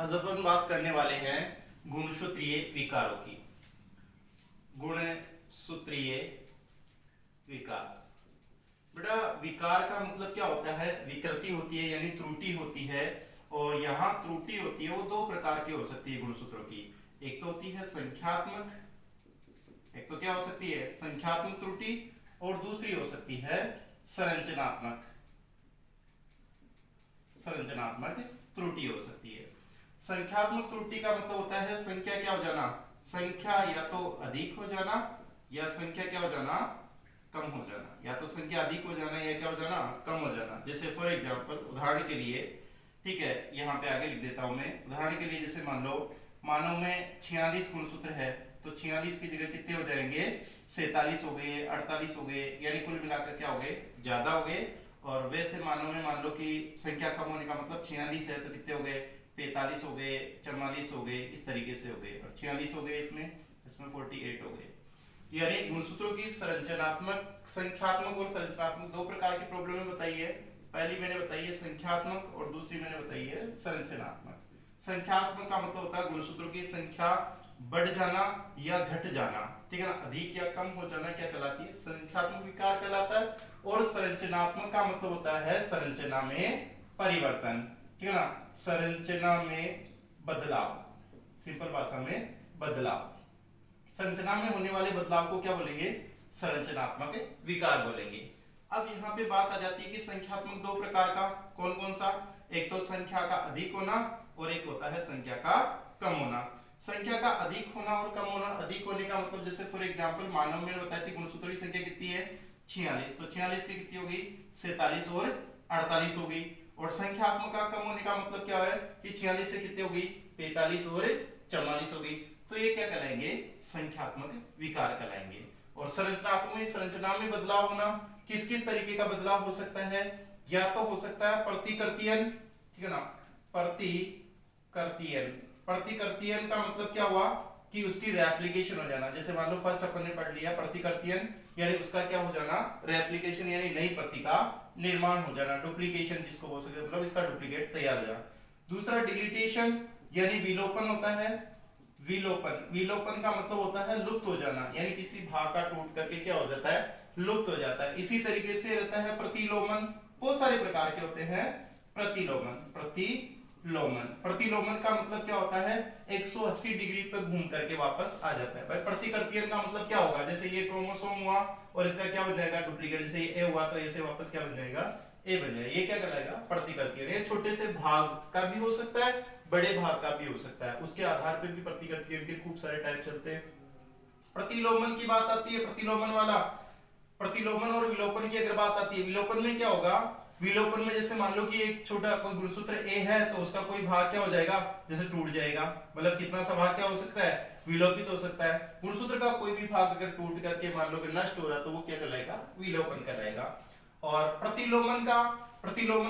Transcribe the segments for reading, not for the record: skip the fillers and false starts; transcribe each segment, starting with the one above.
आज अपन बात करने वाले हैं गुणसूत्रीय विकारों की। गुणसूत्रीय विकार। बेटा विकार का मतलब क्या होता है? विकृति होती है यानी त्रुटि होती है, और यहाँ त्रुटि होती है वो दो प्रकार की हो सकती है गुणसूत्रों की। एक तो होती है संख्यात्मक, एक तो क्या हो सकती है संख्यात्मक त्रुटि, और दूसरी हो सकती है संरचनात्मक त्रुटि हो सकती है। संख्यात्मक त्रुटि का मतलब होता है संख्या क्या हो जाना, संख्या या तो अधिक हो जाना या संख्या क्या हो जाना, कम हो जाना। या तो संख्या अधिक हो जाना या क्या हो जाना, कम हो जाना। जैसे फॉर एग्जांपल, उदाहरण के लिए, ठीक है, यहाँ पे आगे लिख देता हूं मैं। उदाहरण के लिए जैसे मानो में 46 गुणसूत्र है, तो 46 की जगह कितने हो जाएंगे, 47 हो गए, 48 हो गए, यानी कुल मिलाकर क्या हो गए, ज्यादा हो गए। और वैसे मानो में मान लो कि संख्या कम होने का मतलब 46 है तो कितने हो गए, 45 हो गए, 44 हो गए, इस तरीके से हो गए। और 46 हो गए, इसमें 48 हो गए। यानी गुणसूत्रों की संरचनात्मक, संख्यात्मक और संरचनात्मक दो प्रकार की प्रॉब्लम बताई है। पहली मैंने बताई है संख्यात्मक और दूसरी मैंने बताई है संरचनात्मक। संख्यात्मक का मतलब होता है गुणसूत्रों की संख्या बढ़ जाना या घट जाना, ठीक है ना, अधिक या कम हो जाना क्या कहलाती है, संख्यात्मक विकार कहलाता है। और संरचनात्मक का मतलब होता है संरचना में परिवर्तन, ठीक है ना, संरचना में बदलाव, सिंपल भाषा में बदलाव। संरचना में होने वाले बदलाव को क्या बोलेंगे, संरचनात्मक विकार बोलेंगे। अब यहाँ पे बात आ जाती है कि संख्यात्मक दो प्रकार का, कौन कौन सा, एक तो संख्या का अधिक होना और एक होता है संख्या का कम होना। संख्या का अधिक होना और कम होना, अधिक होने का मतलब जैसे फॉर एग्जांपल मानव में बताई थी गुणसूत्रों की संख्या कितनी है, 46, तो 46 की कितनी हो गई, 47 और 48 हो गई। और संख्यात्मक का कम होने का मतलब क्या है कि 46 से कितने हो गई, 45 और 44 हो गई। तो ये क्या कहलाएंगे, संख्यात्मक विकार कहलाएंगे। और संरचनात्मक में, संरचना में बदलाव होना, किस किस तरीके का बदलाव हो सकता है, या तो हो सकता है प्रतिकृतियन, ठीक है ना, प्रतिकृतियन। प्रतिकृतियन का मतलब क्या हुआ कि उसकी रेप्लिकेशन हो जाना। जैसे मान लो फर्स्ट अपन ने पढ़ लिया प्रतिकृतियन, यानी उसका क्या हो जाना, रेप्लिकेशन, यानी नई प्रति का निर्माण हो जाना, डुप्लीकेशन जिसको बोल सकते हैं, मतलब इसका डुप्लीकेट तैयार हो जाना। दूसरा डिलीटेशन यानी विलोपन होता है। विलोपन का मतलब होता है लुप्त हो जाना, यानी किसी भाग का टूट करके क्या हो जाता है, लुप्त हो जाता है। इसी तरीके से रहता है प्रतिलोमन, बहुत सारे प्रकार के होते हैं प्रतिलोमन। प्रतिलोमन का मतलब क्या होता है, 180 डिग्री पे घूम करके वापस आ जाता है। भाई प्रतिकृतियन का मतलब क्या होगा, जैसे ये क्रोमोसोम हुआ और इसका क्या बन जाएगा, डुप्लीकेट। जैसे ये ए हुआ तो ए से वापस क्या बन जाएगा, ए बन जाएगा। ये क्या कहलाएगा, प्रतिकृतियन। ये छोटे से भाग का भी हो सकता है, बड़े भाग का भी हो सकता है, उसके आधार पर भी प्रतिकृतियन के खूब सारे टाइप चलते हैं। प्रतिलोमन की बात आती है, प्रतिलोमन और विलोपन की अगर बात आती है, विलोपन में क्या होगा, विलोपन में जैसे मान लो कि एक छोटा कोई गुणसूत्र ए है तो उसका कोई भाग क्या हो जाएगा, जैसे टूट जाएगा, मतलब कितना सा भाग क्या हो सकता है, विलोपित हो सकता है। गुणसूत्र का कोई भी भाग अगर टूट करके मान लो कि नष्ट हो रहा है तो वो क्या कहलाएगा, विलोपन कहलाएगा। और प्रतिलोमन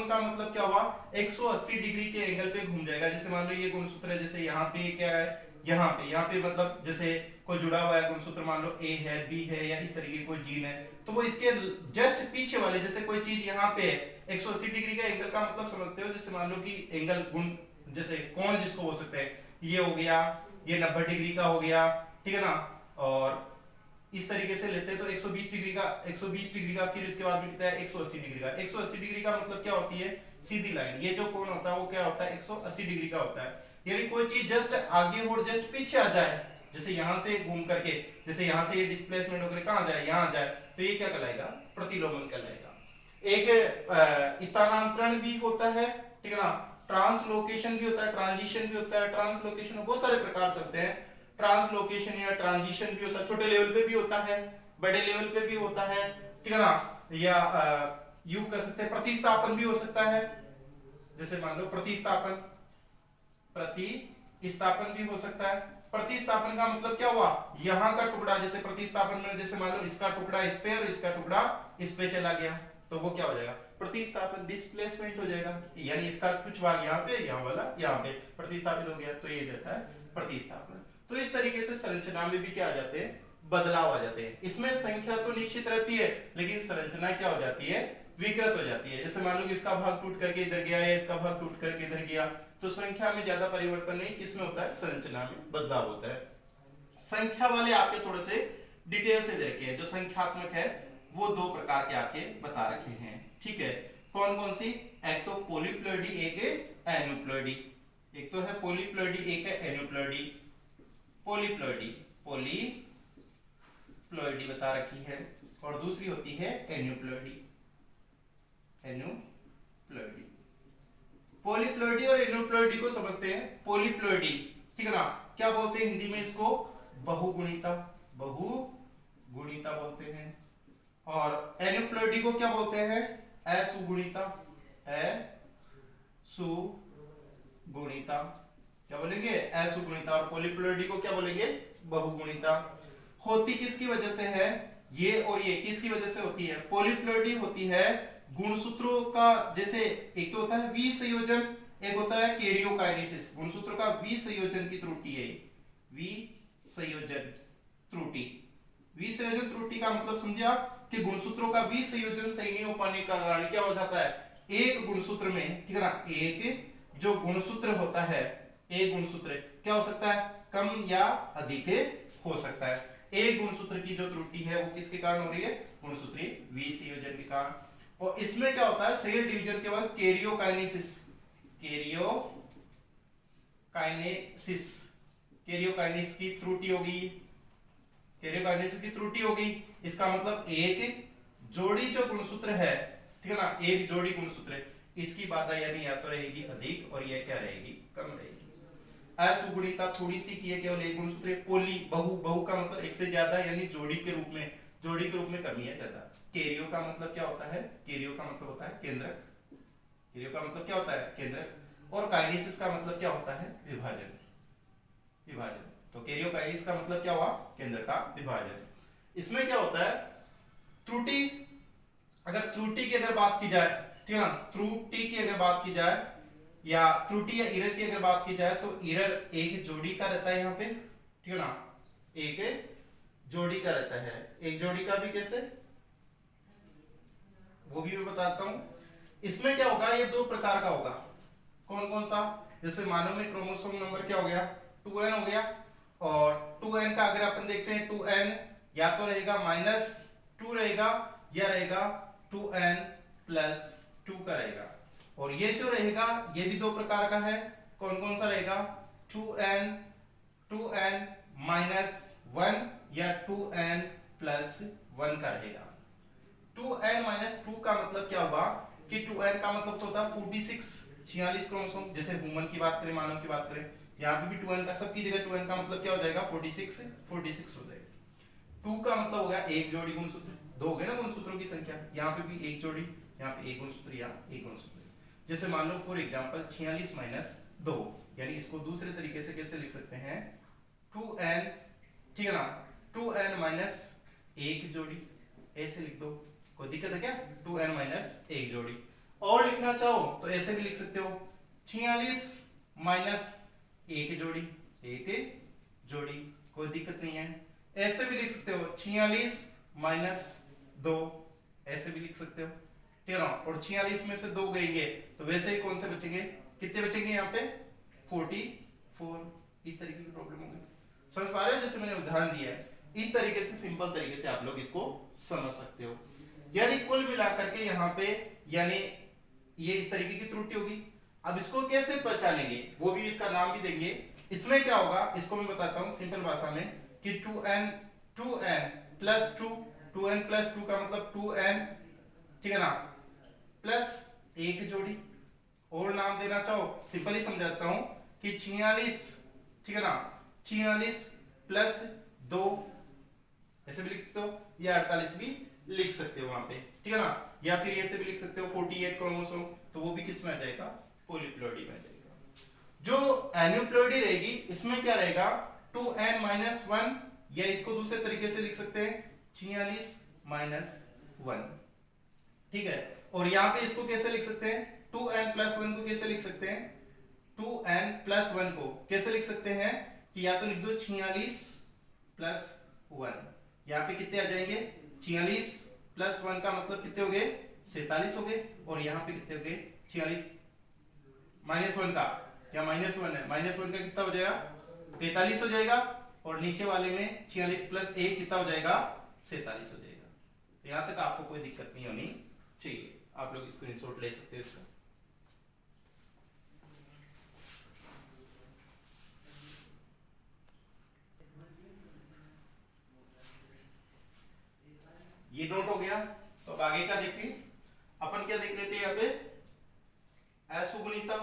का मतलब क्या हुआ, 180 डिग्री के एंगल पे घूम जाएगा। जैसे मान लो ये गुणसूत्र है, जैसे यहाँ पे क्या है, यहाँ पे मतलब जैसे कोई जुड़ा हुआ है गुणसूत्र, मान लो ए है, बी है, या इस तरीके कोई जीन है, तो वो इसके जस्ट पीछे वाले, जैसे कोई चीज यहाँ पे है, 180 डिग्री का एंगल का मतलब समझते हो, जैसे मान लो कि एंगल गुण, जैसे कोण जिसको हो सकते हैं, ये हो गया, ये 90 डिग्री का हो गया, ठीक है ना। और इस तरीके से लेते हैं तो 120 डिग्री का, फिर इसके बाद में कितना है, 180 डिग्री का। 180 डिग्री का मतलब क्या होती है, सीधी लाइन। ये जो कोण होता है वो क्या होता है, 180 डिग्री का होता है। यानी कोई चीज जस्ट आगे और जस्ट पीछे आ जाए, जैसे यहां से घूम करके, जैसे यहां से ये डिस्प्लेसमेंट होकर कहां जाए, यहां जाए, तो ये क्या कहलाएगा, प्रतिलोमन कहलाएगा। एक स्थानांतरण भी होता है, ठीक है ना, ट्रांसलोकेशन भी होता है, ट्रांजिशन भी होता है। ट्रांसलोकेशन बहुत सारे प्रकार चलते हैं, ट्रांसलोकेशन या ट्रांजिशन भी होता है, छोटे लेवल पे भी होता है, बड़े लेवल पे भी होता है, ठीक है ना। या यू कह सकते हैं प्रतिस्थापन भी हो सकता है, जैसे मान लो प्रतिस्थापन भी हो सकता है। प्रतिस्थापन का मतलब क्या हुआ, यहाँ का टुकड़ा, जैसे प्रतिस्थापन में जैसे मान लो इसका टुकड़ा इस पे और इसका टुकड़ा इस पे चला गया, तो वो क्या हो जाएगा, प्रतिस्थापन, डिस्प्लेसमेंट हो जाएगा। यानी इसका कुछ भाग यहाँ पे, यहाँ वाला यहाँ पे प्रतिस्थापित हो गया, तो ये रहता है प्रतिस्थापन। तो इस तरीके से संरचना में भी क्या आ जाते हैं, बदलाव आ जाते हैं। इसमें संख्या तो निश्चित रहती है, लेकिन संरचना क्या हो जाती है, विकृत हो जाती है। जैसे मान लो कि इसका भाग टूट करके इधर गया या इसका भाग टूट करके इधर गया, तो संख्या में ज्यादा परिवर्तन नहीं, किसमें होता है, संरचना में बदलाव होता है। संख्या वाले आपके थोड़े से डिटेल से दे रखे हैं, जो संख्यात्मक है वो दो प्रकार के आपके बता रखे हैं, ठीक है। कौन कौन सी, एक तो पॉलीप्लॉइडी, एक एन्यूप्लॉइडी। एक तो है पॉलीप्लॉइडी, एक है एन्यूप्लॉइडी। पॉलीप्लॉइडी पॉलीप्लॉइडी बता रखी है, और दूसरी होती है एन्यूप्लॉइडी। एन्यूप्लॉइडी, पॉलीप्लॉइडी और एन्यूप्लॉइडी को समझते हैं। पॉलीप्लॉइडी, ठीक है ना, क्या बोलते हैं हिंदी में इसको, बहुगुणिता, बहुगुणिता बोलते हैं। और एन्यूप्लॉइडी को क्या बोलते हैं, असुगुणिता, असुगुणिता, क्या बोलेंगे, असुगुणिता। और पॉलीप्लॉइडी को क्या बोलेंगे, बहुगुणिता। होती किसकी वजह से है, ये और ये किसकी वजह से होती है। पॉलीप्लॉइडी होती है गुणसूत्रों का, जैसे एक तो होता है विसंयोजन, एक होता है कैरियोकाइनेसिस। गुणसूत्रों का विसंयोजन की त्रुटि है, विसंयोजन त्रुटि। विसंयोजन त्रुटि का मतलब समझे आप, कि गुणसूत्रों का विसंयोजन सही नहीं हो पाने का कारण क्या हो जाता है, एक गुणसूत्र में, ठीक है ना, एक जो गुणसूत्र होता है, एक गुणसूत्र क्या हो सकता है, कम या अधिक हो सकता है। एक गुणसूत्र की जो त्रुटि है वो किसके कारण हो रही है, गुणसूत्रीय विसंयोजन के कारण। और इसमें क्या होता है, सेल डिवीजन के बाद कैरियोकाइनेसिस, कैरियोकाइनेसिस, कैरियोकाइनेसिस की त्रुटि होगी, कैरियोकाइनेसिस की त्रुटि होगी। इसका मतलब एक जोड़ी जो गुणसूत्र है, ठीक है ना, एक जोड़ी गुणसूत्र, इसकी बाधा यानी या तो रहेगी अधिक और यह क्या रहेगी, कम रहेगी। असुगुणिता थोड़ी सी की है, केवल एक गुणसूत्र। पोली, बहु, बहु का मतलब एक से ज्यादा, यानी जोड़ी के रूप में, जोड़ी के रूप में कमी है ज्यादा। कैरियो का मतलब क्या होता है, कैरियो का मतलब होता है केंद्रक, कैरियो का मतलब क्या होता है, केंद्रक। और काइनेसिस का मतलब क्या होता है, विभाजन, विभाजन। तो कैरियोकाइनेसिस का मतलब क्या हुआ, केंद्र का विभाजन। इसमें क्या होता है, त्रुटि, अगर त्रुटि की अगर बात की जाए, ठीक है ना, त्रुटि की अगर बात की जाए या त्रुटि या एरर की अगर बात की जाए, तो एरर एक जोड़ी का रहता है यहाँ पे, ठीक है ना, एक जोड़ी का रहता है। एक जोड़ी का भी कैसे, वो भी मैं बताता हूं। इसमें क्या होगा, ये दो प्रकार का होगा। कौन कौन सा, जैसे मानव में क्रोमोसोम नंबर क्या हो गया, 2n हो गया। और 2n का अगर अपन देखते हैं, 2n या तो रहेगा -2 रहेगा, या रहेगा 2n + 2 का रहेगा। और ये जो रहेगा ये भी दो प्रकार का है। कौन कौन सा रहेगा, 2n -1 या 2n + 1 का रहेगा। 2n - 2 का मतलब क्या हुआ, कि 2n का मतलब तो होता है 46 क्रोमोसोम। जैसे ह्यूमन की बात करें, मानव की बात करें, यहाँ पे भी 2n का, सबकी जगह 2n का मतलब क्या हो जाएगा, 46 हो जाएगा। 2 का मतलब हो गया एक जोड़ी गुणसूत्र, दो हो गए ना गुणसूत्रों की संख्या, यहाँ पे भी एक जोड़ी, यहाँ पे एक गुणसूत्र या एक गुणसूत्र। जैसे मान लो फॉर एग्जांपल 46 - 2, यानी इसको दूसरे तरीके से कैसे लिख सकते हैं, 2n, ठीक है ना, 2n - एक जोड़ी, ऐसे लिख दो, कोई दिक्कत है क्या, 2n - एक जोड़ी। और लिखना चाहो तो ऐसे भी लिख सकते हो, 46 - एक जोड़ी, एक जोड़ी, कोई दिक्कत नहीं है। ऐसे भी लिख सकते हो 46 - 2, ऐसे भी लिख सकते हो, ठीक है ना। और 46 में से 2 गएंगे तो वैसे ही कौन से बचेंगे, कितने बचेंगे यहाँ पे, 44। इस तरीके की प्रॉब्लम होगी, समझ पा रहे हो, जैसे मैंने उदाहरण दिया है, इस तरीके से सिंपल तरीके से आप लोग इसको समझ सकते हो। यानी कुल मिलाकर के यहाँ पे, यानी ये इस तरीके की त्रुटि होगी। अब इसको कैसे पहचानेंगे, वो भी इसका नाम भी देंगे। इसमें क्या होगा, इसको मैं बताता हूँ सिंपल भाषा में, कि 2n + 2, 2n + 2 का मतलब 2n, ठीक है ना, प्लस एक जोड़ी। और नाम देना चाहो सिंपल ही समझाता हूं, कि 46, ठीक है ना, 46 + 2, ऐसे भी लिख सकते हो, या 48 भी लिख सकते हो वहां पे, ठीक है ना। या फिर ऐसे भी लिख सकते हो 48 क्रोमोसोम, तो वो भी किस में आ जाएगा, पॉलीप्लॉइडी में आ जाएगा। जो एन्यूप्लॉइडी रहेगी, इसमें क्या रहेगा, 2n - 1, या इसको दूसरे तरीके से लिख सकते हैं 46 - 1, ठीक है। और यहाँ पे इसको कैसे लिख सकते हैं, 2n + 1 को कैसे लिख सकते हैं, 2n + 1 को कैसे लिख सकते हैं, कि या तो लिख दो 46 + 1, यहाँ पे कितने आ जाएंगे, 46 + 1 का मतलब कितने हो गए, 47 हो गए, और यहाँ पे कितने हो गए 46, -1 का, या -1 है, -1 का कितना हो जाएगा 45 हो जाएगा, और नीचे वाले में 46 + 1 कितना हो जाएगा 47 हो जाएगा। तो यहाँ तक आपको कोई दिक्कत नहीं होनी चाहिए, आप लोग स्क्रीनशॉट ले सकते हो इसका। ये नोट हो गया। तो अब आगे का देखिए, अपन क्या देख रहे थे यहाँ पे, असुगुणिता,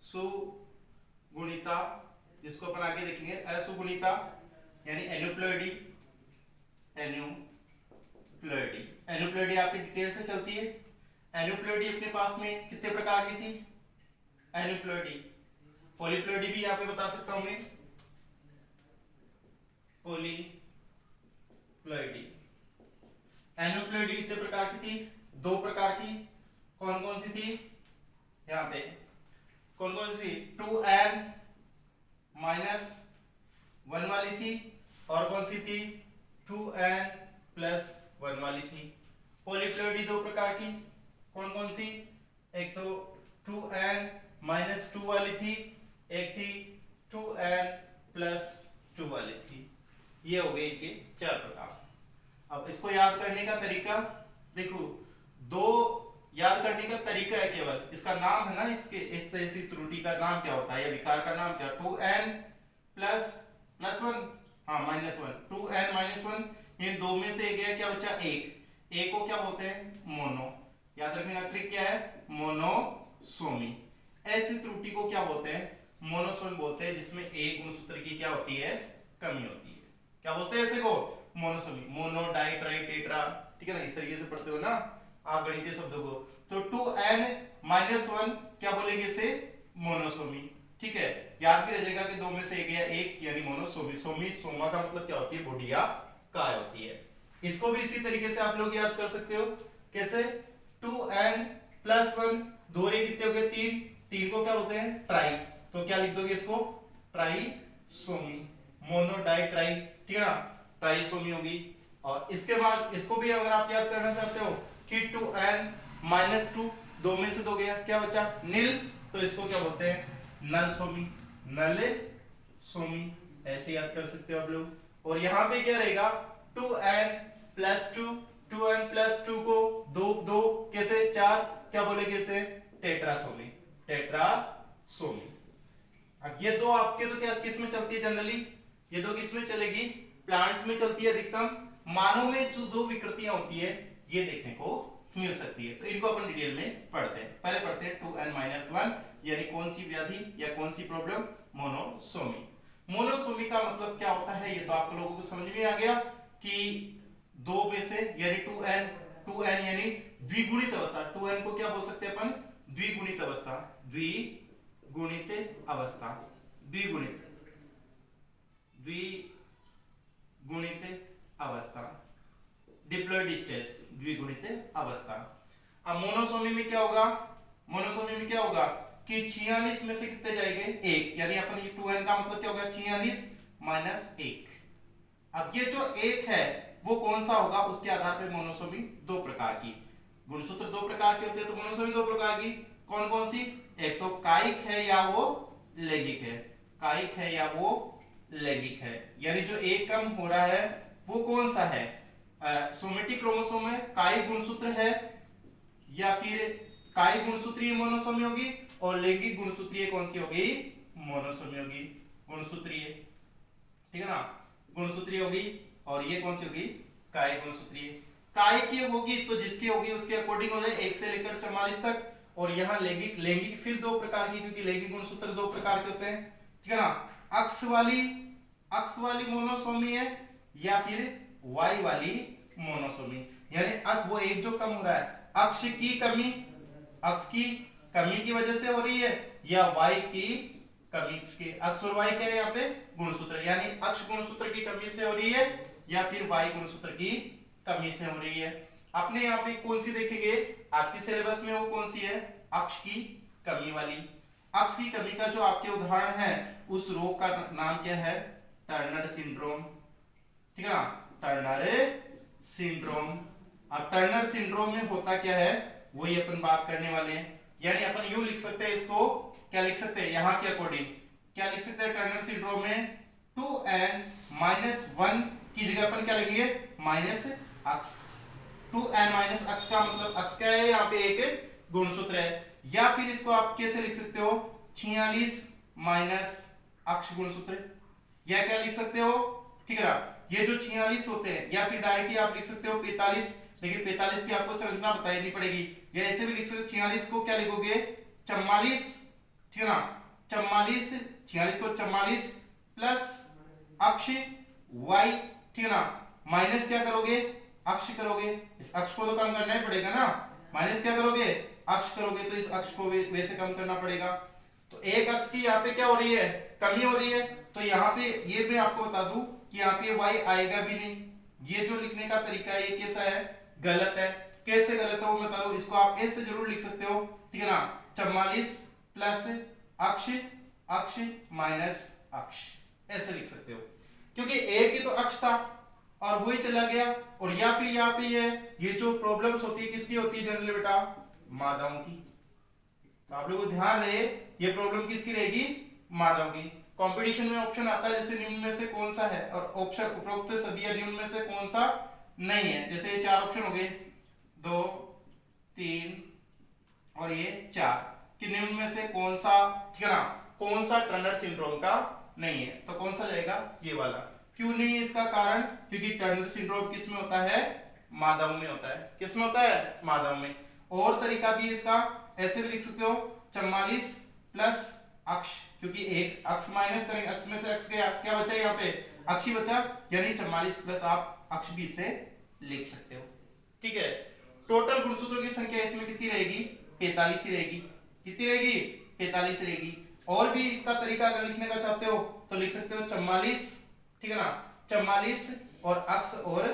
असुगुणिता, जिसको अपन आगे देखेंगे असुगुणिता यानी एन्यूप्लॉइडी। एन्यूप्लॉइडी आपकी डिटेल से चलती है। एन्यूप्लॉइडी अपने पास में कितने प्रकार की थी, एन्यूप्लॉइडी, पॉलीप्लॉइडी भी यहाँ पे बता सकता हूं मैं, पॉलीप्लॉइडी। एन्यूप्लॉइडी कितने प्रकार की थी, 2 प्रकार की। कौन कौन सी थी, यहाँ पे कौन कौन सी, 2n - 1 वाली थी, और कौन सी थी 2n + 1 वाली थी। पॉलीप्लॉइडी 2 प्रकार की, कौन कौन सी, एक तो 2n - 2 वाली थी, एक थी 2n + 2 वाली थी। ये हो गए इनके 4 प्रकार। अब इसको याद करने का तरीका देखो, 2 याद करने का तरीका है केवल, इसका नाम है ना, इसके इस तरह की त्रुटि का नाम क्या होता है, या विकार का नाम क्या, 2n + 1, हाँ -1, 2n - 1, ये 2 में से गया क्या बचा 1, एक को क्या बोलते हैं मोनो। याद रखने का ट्रिक क्या है, मोनोसोमी। ऐसी त्रुटि को क्या बोलते हैं, मोनोसोमी बोलते हैं, जिसमें एक गुणसूत्र की क्या होती है, कमी होती है। क्या बोलते हैं ऐसे को, monosomy. Mono, di, tri, tetra, ठीक है ना, इस तरीके से पढ़ते हो ना आप गणितीय शब्दों को। तो 2n - 1 क्या बोलेंगे इसे, मोनोसोमी। ठीक है, याद भी रह जाएगा कि 2 में से एक या एक यानी मोनोसोमी। सोमी, सोमा का मतलब क्या होती है, बुढ़िया काय होती है। इसको भी इसी तरीके से आप लोग याद कर सकते हो, कैसे, 2n + 1, 2 रे कितने हो गए 3, 3 को क्या बोलते हैं ट्राई, तो क्या लिख दोगे इसको, ट्राइसोमी। मोनो, डाई, ट्राई, ठीक है ना, ट्राइसोमी होगी। और इसके बाद इसको भी अगर आप याद करना चाहते हो कि 2n - 2, 2 में से 2 गया, क्या बचा नील, तो इसको क्या बोलते हैं नलसोमी, नलसोमी, ऐसे याद कर सकते हो आप लोग। और यहाँ पे क्या रहेगा, 2n + 2, 2n + 2 को 2 कैसे 4, क्या बोलेंगे इसे टेट्रासोमी, टेट्रासोमी। अब ये 2 आपके तो क्या किस में चलती है जनरली, ये 2 किस में चलेगी, प्लांट्स में चलती है अधिकतम। मानव में जो 2 विकृतियां होती है ये देखने को मिल सकती है, तो इनको अपन डिटेल में पढ़ते हैं। पहले पढ़ते हैं 2n - 1 यानी कौन सी व्याधि या कौन सी प्रॉब्लम, मोनोसोमी। मोनोसोमी का मतलब क्या होता है, ये तो आप लोगों को समझ में आ गया कि 2 में से यानी 2n यानी द्विगुणित अवस्था। 2n को क्या बोल सकते हैं अपन, द्विगुणित अवस्था, द्विगुणित अवस्था, द्विगुणित अवस्था, डिप्लॉइड स्टेज, द्विगुणित अवस्था। अब मोनोसोमी में क्या होगा, मोनोसोमी में क्या होगा कि 46 में से कितने जाएंगे 1, यानी अपन ये 2n का मतलब क्या होगा 46 - 1। अब ये जो 1 है वो कौन सा होगा, उसके आधार पे मोनोसोमी 2 प्रकार की, गुणसूत्र 2 प्रकार के होते हैं, तो मोनोसोमी 2 प्रकार की कौन कौन सी, एक तो कायिक है या वो लैंगिक है, कायिक है या वो लैंगिक है, यानी जो 1 कम हो रहा है वो कौन सा है, सोमेटिक क्रोमोसोम है, कायिक गुणसूत्र है, या फिर कायिक गुणसूत्रीय मोनोसोमी होगी, और लैंगिक गुणसूत्रीय कौन सी होगी, मोनोसोमी होगी, गुणसूत्रीय, ठीक है ना, गुणसूत्रीय होगी। और ये कौन सी होगी, कायिक गुणसूत्रीय। कायिक ये होगी तो जिसकी होगी उसके अकॉर्डिंग हो जाए 1 से लेकर 44 तक। और यहाँ लैंगिक, लैंगिक फिर 2 प्रकार की, क्योंकि लैंगिक गुणसूत्र 2 प्रकार के होते हैं, ठीक है ना, अक्ष वाली मोनोसोमी है या फिर वाई वाली मोनोसोमी, यानी वो एक जो कम हो रहा है अक्ष की कमी, अक्ष की कमी की वजह से हो रही है, या वाई की कमी के, अक्ष और वाई क्या है यहाँ पे गुणसूत्र, यानी अक्ष गुणसूत्र की कमी से हो रही है या फिर वाई गुणसूत्र की कमी से हो रही है। अपने यहाँ पे कौन सी देखेंगे आपके सिलेबस में, वो कौन सी है, अक्ष की कमी वाली। अक्ष की कमी का जो आपके उदाहरण है उस रोग का नाम क्या है, टर्नर सिंड्रोम, ठीक है ना, टर्नर सिंड्रोम। अब टर्नर सिंड्रोम में होता क्या है वही अपन बात करने वाले हैं। यानी अपन यूं लिख सकते हैं इसको, क्या लिख सकते हैं यहाँ के अकॉर्डिंग, क्या लिख सकते हैं टर्नर सिंड्रोम में 2n-1 की जगह अपन क्या लिखेंगे -x। 2n - x का मतलब x क्या है यहाँ पे एक गुणसूत्र है। या फिर इसको आप कैसे लिख सकते हो 46 - x गुणसूत्र, या क्या लिख सकते हो, ठीक है ना, ये जो 46 होते हैं, या फिर डायरेक्टली आप लिख सकते हो 45, लेकिन 45 की आपको संरचना बतानी पड़ेगी, या ऐसे भी लिख सकते हो 46 को क्या लिखोगे 44, ठीक है ना, 44 46 को 44 प्लस अक्ष y, ठीक है ना, माइनस क्या करोगे अक्ष करोगे, इस अक्ष को तो कम करना ही पड़ेगा ना, माइनस क्या करोगे अक्ष करोगे, तो इस अक्ष को वैसे कम करना पड़ेगा। तो एक अक्ष की यहाँ पे क्या हो रही है कमी हो रही है, तो यहाँ पे ये मैं आपको बता दूं कि यहाँ पे y आएगा भी नहीं। ये जो लिखने का तरीका है ये कैसा है गलत है। कैसे गलत है वो बता दो, इसको आप ऐसे जरूर लिख सकते हो, ठीक है ना, 44 प्लस अक्ष अक्ष माइनस अक्ष, ऐसे लिख सकते हो, क्योंकि एक ही तो अक्ष था और वही चला गया। और या फिर यहाँ पे ये जो प्रॉब्लम्स होती है किसकी होती है जनरली बेटा मादाओं की, तो आप लोगों को ध्यान रहे ये प्रॉब्लम किसकी रहेगी मादाओं की। कंपटीशन में ऑप्शन आता है जैसे निम्न में से कौन सा है, और ऑप्शन उपरोक्त सभी या निम्न में से कौन सा नहीं है, जैसे ये 4 ऑप्शन हो गए 2 3 और ये 4 कि निम्न में से कौन सा, ठीक है ना, कौन सा टर्नर सिंड्रोम का नहीं है, तो कौन सा जाएगा ये वाला। क्यों नहीं है इसका कारण, क्योंकि टर्नर सिंड्रोम किस में होता है मादाओं में होता है, किस में होता है मादाओं में। और तरीका भी इसका ऐसे भी लिख सकते हो 44 प्लस अक्ष, क्योंकि एक अक्ष माइनस करेंगे, अक्ष में से अक्ष गया, क्या बचा यहाँ पे अक्ष ही बचा, यानी 44 प्लस आप अक्ष भी से लिख सकते हो, ठीक है। टोटल गुणसूत्रों की संख्या इसमें कितनी रहेगी 45 ही रहेगी, कितनी रहेगी 45 रहेगी। और भी इसका तरीका अगर लिखने का चाहते हो तो लिख सकते हो 44, ठीक है ना, 44 और अक्ष और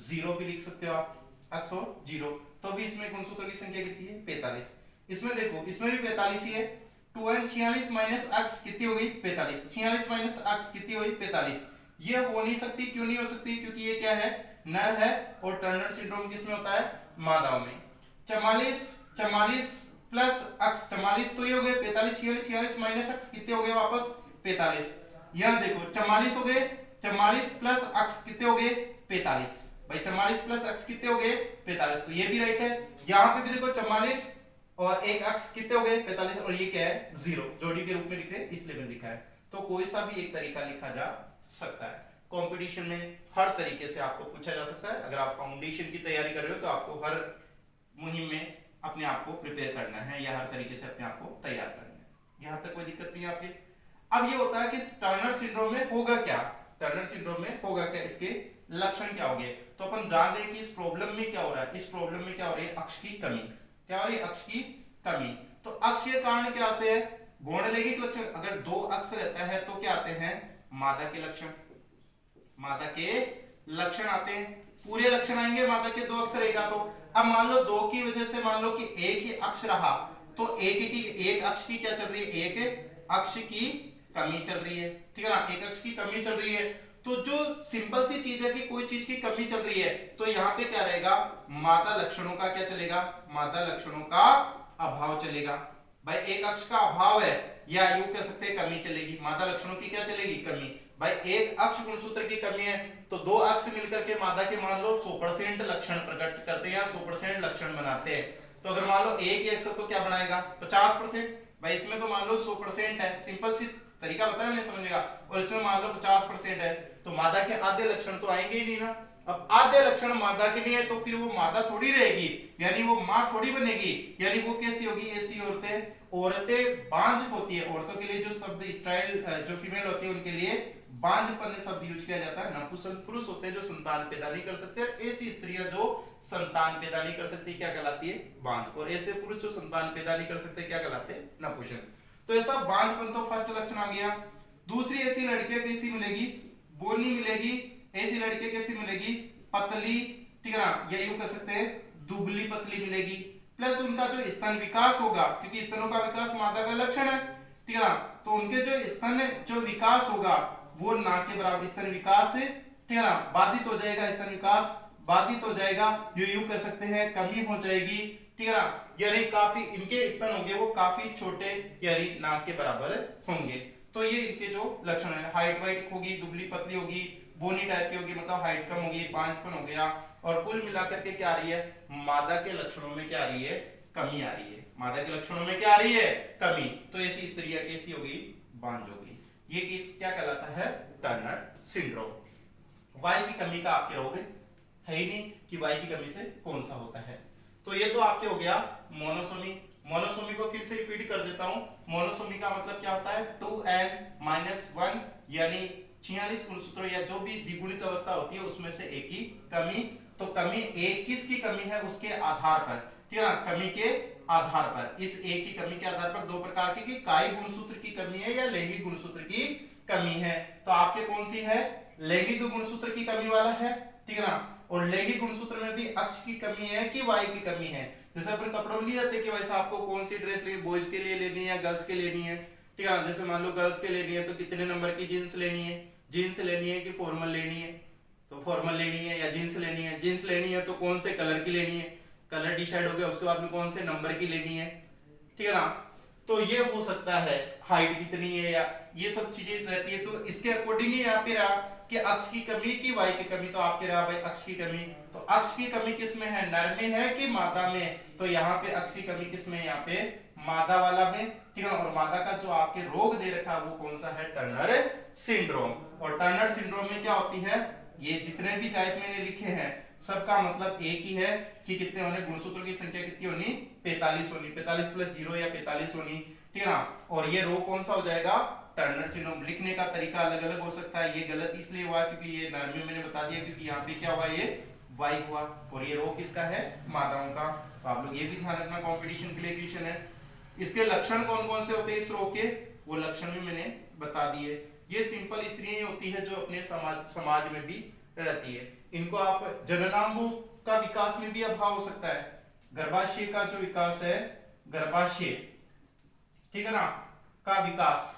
0 भी लिख सकते हो आप, अक्ष और 0, तो भी इसमें गुणसूत्रों की संख्या कितनी है 45। इसमें देखो इसमें भी 45 ही है, 2n 46 माइनस अक्ष कितनी हो गई 45, 46 माइनस अक्ष कितनी हुई 45। ये हो नहीं सकती, क्यों नहीं हो सकती, क्योंकि ये क्या है नर है और टर्नर सिंड्रोम किसमें होता है मादाओं में। 44 प्लस अक्ष 44 तो ये हो गए 45, 46 माइनस अक्ष कितने हो गए वापस 45। यहां देखो 44 हो गए, 44 प्लस अक्ष कितने हो गए 45, भाई 44 प्लस अक्ष कितने हो गए 45, तो ये भी राइट है। यहाँ पे भी देखो 44 और एक अक्ष कितने हो गए 45, और ये क्या है 0 जोड़ी के रूप में लिखे इसलिए मैंने लिखा है। तो कोई सा भी एक तरीका लिखा जा सकता है। कंपटीशन में हर तरीके से आपको पूछा जा सकता है। अगर आप फाउंडेशन की तैयारी कर रहे हो तो आपको हर मुहिम में अपने आप को प्रिपेयर करना है या हर तरीके से अपने आप को तैयार करना है, यहाँ तक कोई दिक्कत नहीं है आपके। अब ये होता है कि टर्नर सिंड्रोम में होगा क्या, टर्नर सिंड्रोम में होगा क्या, इसके लक्षण क्या होंगे। तो अपन जान रहे हैं कि इस प्रॉब्लम में क्या हो रहा है, इस प्रॉब्लम में क्या हो रही है अक्ष की कमी, क्या हो रही है अक्ष की कमी। तो अक्ष के कारण क्या से है गौणलैंगिक लक्षण, अगर 2 अक्ष रहता है तो क्या आते हैं मादा के लक्षण, मादा के लक्षण आते हैं, पूरे लक्षण आएंगे मादा के 2 अक्ष रहेगा। तो अब मान लो 2 की वजह से मान लो कि एक ही अक्ष रहा, तो एक अक्ष की क्या चल रही है, एक अक्ष की कमी चल रही है, ठीक है ना, एक अक्ष की कमी चल रही है। तो जो सिंपल सी चीज है कि कोई चीज की कमी चल रही है, तो यहाँ पे क्या रहेगा मादा लक्षणों का क्या चलेगा, मादा लक्षणों का अभाव चलेगा। भाई एक अक्ष का अभाव है या यूं कह सकते हैं कमी चलेगी, मादा लक्षणों की क्या चलेगी कमी। भाई एक अक्ष गुणसूत्र की कमी है तो 2 अक्ष मिलकर के मादा के मान लो 100% लक्षण प्रकट करते हैं या 100% लक्षण बनाते हैं। तो अगर मान लो एक ही अक्ष तो क्या बनाएगा 50%, भाई इसमें तो मान लो 100% है, सिंपल सी तरीका बताया मैंने समझेगा, और इसमें मान लो 50% है तो मादा के आधे लक्षण तो आएंगे ही नहीं ना। अब आधे लक्षण मादा के लिए है तो फिर वो मादा थोड़ी रहेगी, यानी वो मां थोड़ी बनेगी, यानी वो कैसी होगी, ऐसी औरतें बांझ होती है। औरतों के लिए जो शब्द स्टाइल जो फीमेल होती है उनके लिए बांझपन शब्द यूज किया जाता है। नपुंसक पुरुष होते हैं जो संतान पैदा नहीं कर सकते, और ऐसी स्त्रियां जो संतान पैदा नहीं कर सकती क्या कहलाती है बांझ, और ऐसे पुरुष जो संतान पैदा नहीं कर सकते क्या कहलाते हैं नपुंसक। तो ऐसा बांझपन तो फर्स्ट लक्षण आ गया। दूसरी ऐसी लड़कियां कैसी मिलेगी, बोनी मिलेगी, ऐसी लड़कियां कैसी मिलेगी पतली, ठीक है ना, या यूं कह सकते हैं दुबली पतली मिलेगी। प्लस उनका जो स्तन विकास होगा, क्योंकि स्तनों का विकास मादा का लक्षण है, ठीक है ना, तो उनके जो स्तन जो विकास होगा वो ना के बराबर, स्तन विकास से ठीक है ना बाधित हो जाएगा, स्तन विकास बाधित हो जाएगा, यूं कह सकते हैं कमी हो जाएगी, ठीक है ना, यानी काफी इनके स्तन होंगे वो काफी छोटे यानी नाक के बराबर होंगे। तो ये इनके जो लक्षण है, हाइट वाइट होगी, दुबली पतली होगी, बोनी टाइप की होगी, मतलब हाइट कम होगी, 5पन हो गया, और कुल मिलाकर के क्या आ रही है, मादा के लक्षणों में क्या आ रही है, कमी आ रही है, मादा के लक्षणों में क्या आ रही है, कमी। तो ऐसी स्त्री कैसी होगी, बांझ होगी। ये किस क्या कहलाता है, टर्नर सिंड्रोम। वाई की कमी का आपके रोग है ही नहीं कि वाई की कमी से कौन सा होता है। तो ये तो आपके हो गया मोनोसोमी। मोनोसोमी को फिर से रिपीट कर देता हूं। मोनोसोमी का मतलब क्या होता है, 2n-1 यानी 46 गुणसूत्र या जो भी द्विगुणित अवस्था होती है उसमें से एक की कमी। तो कमी एक किसकी कमी है, उसके आधार पर, ठीक है ना, कमी के आधार पर, इस एक की कमी के आधार पर दो प्रकार की, कायिक गुणसूत्र की कमी है या लैंगिक गुणसूत्र की कमी है। तो आपके कौन सी है, लैंगिक गुणसूत्र की कमी वाला है, ठीक है ना। और लैंगिक गुणसूत्र में भी अक्ष की कमी है कि वाई की कमी है। जैसे अपन कपड़ों में नहीं जाते कि वैसे आपको कौन सी ड्रेस लेनी, बॉयज के लिए लेनी है या गर्ल्स के लेनी है, ठीक है ना। जैसे मान लो गर्ल्स के लेनी है तो कितने नंबर की जींस लेनी है, जींस लेनी है कि फॉर्मल लेनी है, तो फॉर्मल लेनी है, या जींस लेनी है, जींस लेनी है तो कौन से कलर की लेनी है, कलर डिसाइड हो गया, उसके बाद में कौन से नंबर की लेनी है, ठीक है ना। तो ये हो सकता है हाइट कितनी है या ये सब चीजें रहती है। तो इसके अकॉर्डिंग ही यहाँ पे रहा कि अक्ष की कमी की वाई की कमी। तो आपके रहा भाई अक्ष की कमी, तो अक्ष की कमी किस में है, नर में है कि मादा में, तो यहाँ पे अक्ष की कमी किस में है, यहाँ पे मादा वाला में, ठीक है ना। और मादा का जो आपके रोग दे रखा है वो कौन सा है, टर्नर सिंड्रोम। और टर्नर सिंड्रोम में क्या होती है, ये जितने भी टाइप मैंने लिखे हैं सबका मतलब एक ही है कि कितने होने, गुणसूत्रों की संख्या कितनी होनी, 45 होनी, 45 + 0 या 45 होनी, ठीक है ना। और ये रोग कौन सा हो जाएगा, टर्नर सिंड्रोम। लिखने का तरीका अलग अलग हो सकता है, ये गलत इसलिए हुआ क्योंकि ये नर में मैंने बता दिया, क्योंकि यहाँ पे क्या हुआ, ये वाई हुआ, और ये रोग किसका है, मादाओं का। तो आप लोग ये भी ध्यान रखना, कंपटीशन के लिए क्वेश्चन है। इसके लक्षण कौन कौन से होते हैं इस रोग के, वो लक्षण भी मैंने बता दिए। ये सिंपल स्त्रियां होती है जो अपने समाज में भी रहती है। इनको आप जननांगों का विकास में भी अभाव हो सकता है, गर्भाशय का जो विकास है, गर्भाशय, ठीक है ना, का विकास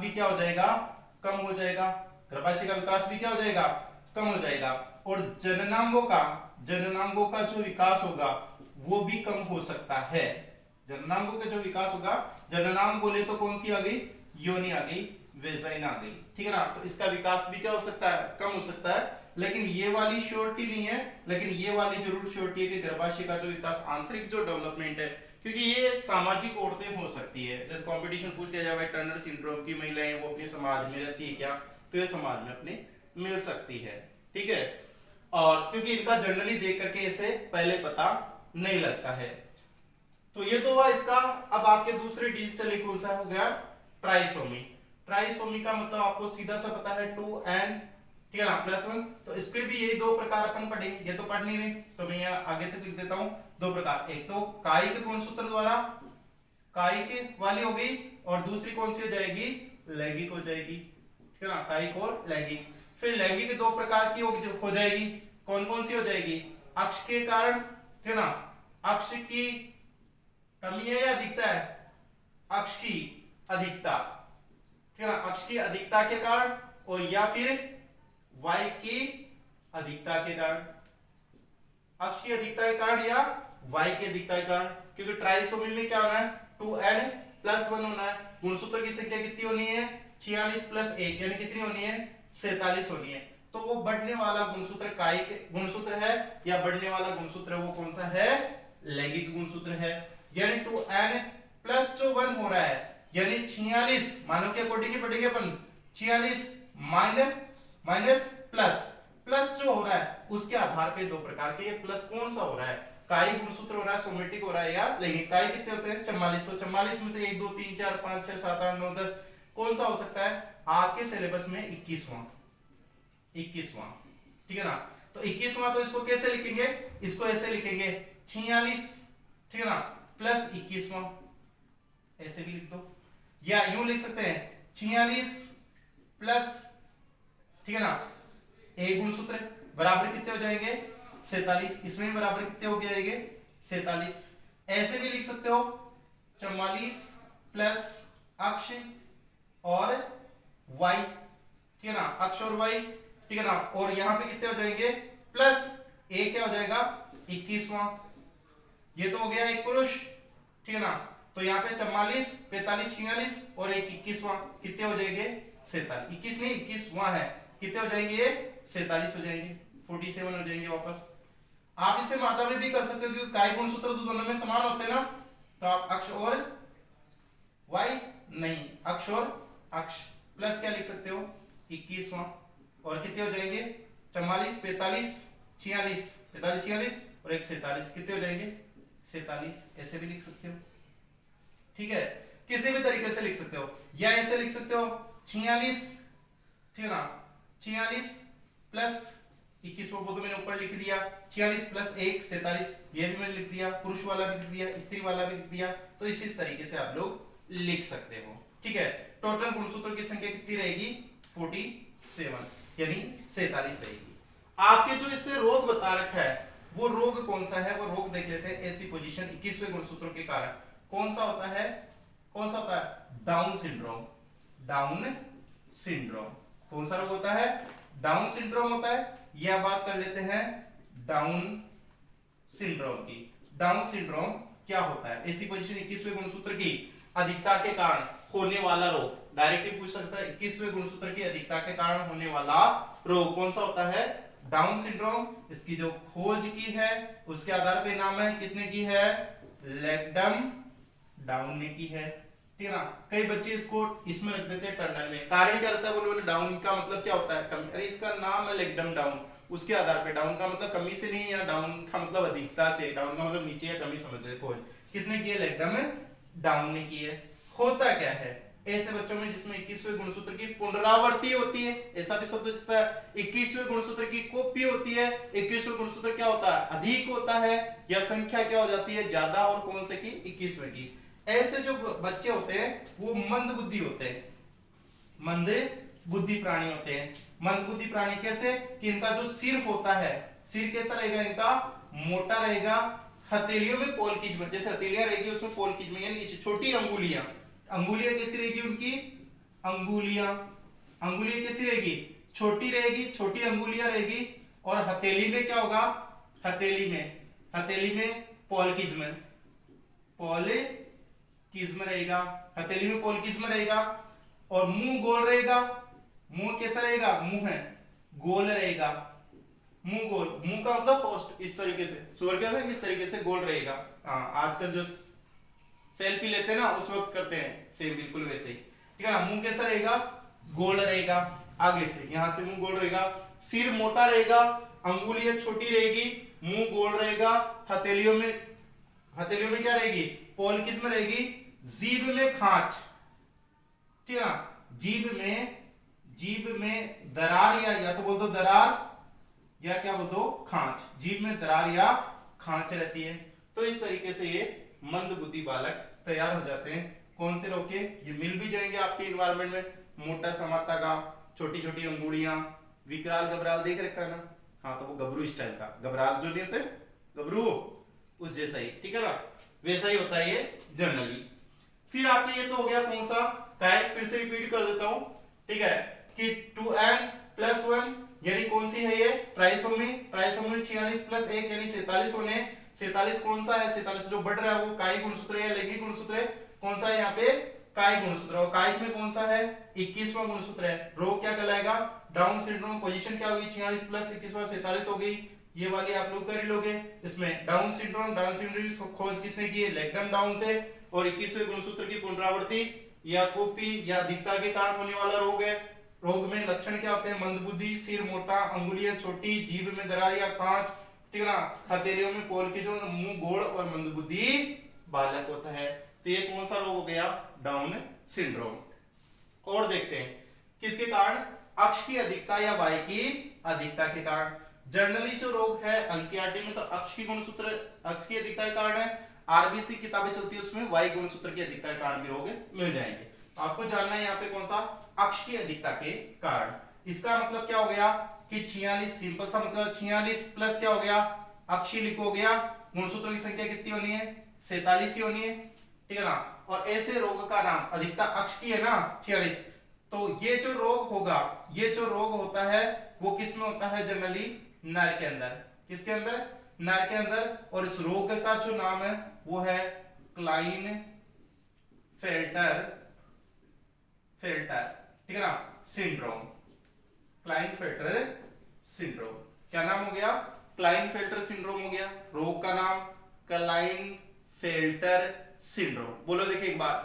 भी क्या हो जाएगा, कम हो जाएगा। गर्भाशय का विकास भी क्या हो जाएगा, कम हो जाएगा। और जननांगों का जो विकास होगा वो भी कम हो सकता है। जननांगों का जो विकास होगा, जननांग बोले तो कौन सी आ गई, योनि आ गई, वेजाइन आ गई, ठीक है ना। तो इसका विकास भी क्या हो सकता है, कम हो सकता है। लेकिन ये वाली श्योरिटी नहीं है, लेकिन ये वाली जरूर श्योरिटी है कि गर्भाशय का जो विकास, आंतरिक जो डेवलपमेंट है, क्योंकि ये सामाजिक औरतें हो सकती है। जैसे कंपटीशन पूछ लिया जाए टर्नर सिंड्रोम की महिलाएं वो अपने समाज में रहती है क्या, तो ये समाज में अपने मिल सकती है, ठीक है। और क्योंकि इनका जनरली देख करके इसे पहले पता नहीं लगता है। तो ये तो हुआ इसका। अब आपके दूसरे डिजिट से कौन सा हो गया, ट्राइसोमी। ट्राइसोमी का मतलब आपको सीधा सा पता है 2n, ठीक है ना, +1। तो इसके भी ये दो प्रकार अपन पढ़ेंगे, ये तो पढ़ नहीं रहे तो मैं यहाँ आगे तक लिख देता हूं। दो प्रकार, एक तो कायिक गुणसूत्र द्वारा कायिक वाली हो गई, और दूसरी कौन सी हो जाएगी, लैंगिक हो जाएगी, ठीक है ना, कायिक और लैंगिक। फिर लैंगिक दो प्रकार की हो जाएगी, कौन कौन सी हो जाएगी, अक्ष के कारण, ठीक है ना, अक्ष की कमी है या अधिकता है, अक्ष की अधिकता, ठीक है ना, अक्ष की अधिकता के कारण, और या फिर वाई की अधिकता के कारण, अक्ष की अधिकता के कारण या वाई की अधिकता के कारण। क्योंकि ट्राइसोमी में क्या होना है, 2n+1 होना है। गुणसूत्र की संख्या कितनी होनी है, 46 + 1 यानी कितनी होनी है, 47 होनी है। तो वो बढ़ने वाला गुणसूत्र कायिक गुणसूत्र है या बढ़ने वाला गुणसूत्र वो कौन सा है, लैंगिक गुणसूत्र है। यानी 2n+1 हो रहा है, यानी 46 मानव के अकॉर्डिंग पढ़ेंगे अपन, 46 माइनस प्लस जो हो रहा है उसके आधार पे दो प्रकार के, ये प्लस कौन सा हो रहा है, कायिक गुणसूत्र हो रहा है, सोमेटिक हो रहा है या लैंगिक। कायिक कितने होते हैं, 44। तो 44 में से 1 2 3 4 5 6 7 8 9 10 कौन सा हो सकता है, आपके सिलेबस में 21वां, ठीक है ना। तो 21वां, तो इसको कैसे लिखेंगे, इसको ऐसे लिखेंगे 46, ठीक है ना, +21वां, ऐसे भी लिख दो, या यूं लिख सकते हैं 46 प्लस, ठीक है ना, एक गुणसूत्र बराबर कितने हो जाएंगे, 47। इसमें भी बराबर कितने हो जाएंगे, 47। ऐसे भी लिख सकते हो 44 प्लस अक्ष और y, ठीक है ना, अक्ष और y, ठीक है ना। और यहां पे कितने हो जाएंगे, प्लस ए क्या हो जाएगा 21वां, ये तो हो गया एक पुरुष, ठीक है ना। तो यहाँ पे 44, 45, 46 और एक 21वां, कितने हो जाएंगे 47, 21 नहीं 21वां है, कितने हो जाएंगे ये 47 हो जाएंगे, 47 हो जाएंगे वापस। आप इसे मात्रा में भी कर सकते हो क्योंकि काय गुणसूत्र तो दोनों में समान होते हैं ना, तो आप अक्ष और y नहीं, अक्ष और अक्ष प्लस क्या लिख सकते हो 21वां, और कितने हो जाएंगे 44, 45, 46, 45, 46 और एक 47, कितने हो जाएंगे 47, ऐसे भी लिख सकते हो, ठीक है। किसी भी तरीके से लिख सकते हो, या ऐसे लिख सकते हो 46, ठीक है ना, 46 प्लस 21 वो तो मैंने ऊपर लिख दिया, 46 प्लस 1 47, ये भी मैंने लिख दिया, पुरुष वाला भी लिख दिया, स्त्री वाला भी लिख दिया। तो इसी तरीके से आप लोग लिख सकते हो, ठीक है। टोटल गुणसूत्रों की संख्या कितनी रहेगी 47, यानी 47 रहेगी। आपके जो इससे रोग बता रखा है वो रोग कौन सा है, वो रोग देख लेते हैं। ऐसी पोजीशन 21वें गुणसूत्रों के कारण कौन सा होता है, कौन सा होता है डाउन सिंड्रोम, डाउन सिंड्रोम। कौन सा रोग होता है डाउन सिंड्रोम होता है। यह बात कर लेते हैं डाउन सिंड्रोम की। डाउन सिंड्रोम क्या होता है, ऐसी पोजीशन 21वें गुणसूत्र की अधिकता के कारण होने वाला रोग, डायरेक्टली पूछ सकता है 21वें गुणसूत्र की अधिकता के कारण होने वाला रोग कौन सा होता है डाउन सिंड्रोम। इसकी जो खोज की है उसके आधार पे नाम है, किसने की है लेगडम डाउन ने की है, ठीक है ना। कई बच्चे इसको इसमें रख देते हैं टर्नल में, कारण क्या रहता है बोले डाउन का मतलब क्या होता है कमी, अरे इसका नाम है लेगडम डाउन, उसके आधार पे डाउन का मतलब कमी से नहीं, या डाउन का मतलब अधिकता से, डाउन का मतलब नीचे या कमी समझ लेते। खोज किसने की है लेगडम डाउन ने की है। होता क्या है ऐसे बच्चों में जिसमें 21वें गुणसूत्र की पुनरावृत्ति होती है, ऐसा भी शब्द सकता है 21वें गुणसूत्र की कॉपी होती है। 21वें गुणसूत्र क्या होता है अधिक होता है, या संख्या क्या हो जाती है ज्यादा, और कौन से की 21वें की। ऐसे जो बच्चे होते हैं वो मंद बुद्धि होते हैं, मंद बुद्धि प्राणी होते हैं। मंद बुद्धि प्राणी कैसे कि इनका जो सिर होता है, सिर कैसा रहेगा इनका मोटा रहेगा, हथेलियों में पोलकिज में, जैसे हथेलियां रहेगी उसमें पोलकिज में, यानी छोटी अंगुलियां, अंगुलियां कैसी रहेगी उनकी अंगुलियां कैसी रहेगी छोटी रहेगी, छोटी अंगुलियां रहेगी। और हथेली में क्या होगा हथेली में पोलकिज्म रहेगा, हथेली में पोलकिज्म रहेगा। और मुंह गोल रहेगा, मुंह कैसा रहेगा मुंह है गोल रहेगा, मुंह गोल, मुंह का मतलब पोस्ट इस तरीके से, सुअर क्या है इस तरीके से गोल रहेगा। आजकल जो सेल्फी लेते हैं ना उस वक्त करते हैं सेम बिल्कुल वैसे ही, ठीक है ना। मुंह कैसा रहेगा गोल रहेगा, आगे से यहां से मुंह गोल रहेगा, सिर मोटा रहेगा, अंगुलियां छोटी रहेगी, मुंह गोल रहेगा, हथेलियों में क्या रहेगी पोलकिज्म रहेगी, जीभ में खांच, ठीक है ना। जीभ में दरार, या तो बोल दो दरार या क्या बोल दो खांच, जीभ में दरार या खांच रहती है। तो इस तरीके से ये मंद बुद्धि बालक तैयार हो जाते हैं। कौन से रोग के, ये मिल भी जाएंगे आपके इन्वायरमेंट में, मोटा समाता का, छोटी छोटी अंगुड़ियां, विकराल गबराल देख रखा है ना, हाँ तो वो गबरू स्टाइल का, गबराल जो नहीं होते गबरू उस जैसा ही, ठीक है ना, वैसा ही होता है ये जनरली। फिर आपके ये तो हो गया कौन सा कायक, फिर से रिपीट कर देता हूं, ठीक है, कि 2n+1 यानी कौन सी है ये ट्राइसोमी 46 प्लस 1 यानी 47 होने। 47 कौन सा है, 47 जो बढ़ रहा है वो कायिक गुणसूत्र है या लैंगिक गुणसूत्र है, कौन सा है यहाँ पे कायिक गुणसूत्र। और कायिक में कौन सा है 21वां गुणसूत्र है। रोग क्या कहलाएगा डाउन सिंड्रोम। पोजीशन क्या होगी 46 प्लस 21 47 हो गई, ये वाली आप लोग कर ही लोगे। इसमें डाउन सिंड्रोम की खोज किसने की है लेगडम डाउन से। और 21वें गुणसूत्र की पुनरावृत्ति या कॉपी या अधिकता के कारण होने वाला रोग है। रोग में लक्षण क्या होते हैं मंदबुद्धि, सिर मोटा, अंगुलियां छोटी, जीभ में दरार या कांच, ठीक है ना, हथेलियों में पोलकिज्म, मुंह गोल और मंदबुद्धि बालक होता है। तो ये कौन सा रोग हो गया डाउन सिंड्रोम। और देखते हैं किसके कारण, अक्ष की अधिकता या वाई की अधिकता के कारण। जनरली जो रोग है एनसीईआरटी में तो अक्ष की गुणसूत्र अक्ष की अधिकता के कारण है, आरबीसी किताबें चलती है उसमें वाई गुणसूत्र की अधिकता के कारण भी रोग मिल जाएंगे। आपको जानना है यहाँ पे कौन सा अक्ष की अधिकता के कारण। इसका मतलब क्या हो गया कि 46 सिंपल सा मतलब 46 प्लस क्या हो गया अक्षी लिखो गया, गुणसूत्रों की संख्या कितनी होनी है 47 ही होनी है, ठीक है ना। और ऐसे रोग का नाम अधिकता अक्ष की है ना 46, तो ये जो रोग होगा, ये जो रोग होता है वो किस में होता है जनरली नर के अंदर। किसके अंदर? नर के अंदर। और इस रोग का जो नाम है वो है क्लाइनफेल्टर ठीक है ना सिंड्रोम। क्लाइनफेल्टर सिंड्रोम क्या नाम हो गया? क्लाइनफेल्टर सिंड्रोम हो गया। रोग का नाम क्लाइनफेल्टर सिंड्रोम। बोलो देखिए एक बार,